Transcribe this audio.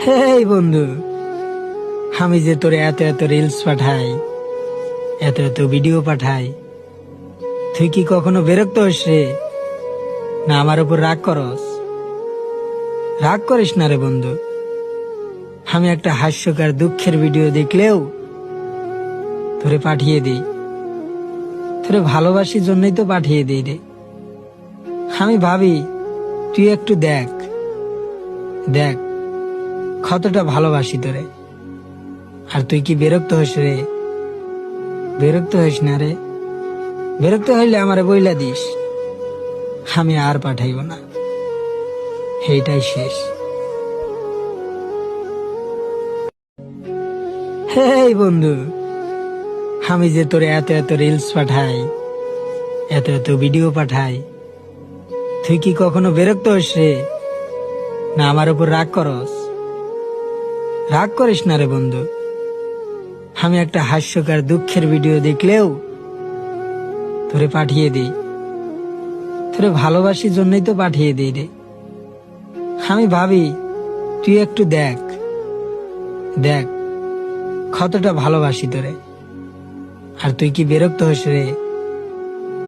হেই বন্ধু, আমি যে তোরে এত এত রিলস পাঠাই, এত এত ভিডিও পাঠাই, তুই কি কখনো বিরক্ত হস রে? না আমার উপর রাগ করস? রাগ করিস না রে বন্ধু। আমি একটা হাস্যকর দুঃখের ভিডিও দেখলেও তোরে পাঠিয়ে দিই। তোরে ভালোবাসির জন্যই তো পাঠিয়ে দিই রে। আমি ভাবি তুই একটু দেখ দেখ কতটা ভালোবাসি তোরে। আর তুই কি বিরক্ত হস রে? বিরক্ত হইস না রে। বিরক্ত হইলে আমারে বইলা দিস, আমি আর পাঠাইব না। এইটাই শেষ। হেই বন্ধু, আমি যে তোরে এত এত রিলস পাঠাই, এত এত ভিডিও পাঠাই, তুই কি কখনো বিরক্ত হস রে? না আমার উপর রাগ করস? রাগ করিস না রে বন্ধু। আমি একটা হাস্যকর দুঃখের ভিডিও দেখলেও তোরে পাঠিয়ে দিই। তোরে ভালোবাসির জন্যই তো পাঠিয়ে দিই রে। আমি ভাবি তুই একটু দেখ দেখ কতটা ভালোবাসি তোরে। আর তুই কি বিরক্ত হস রে?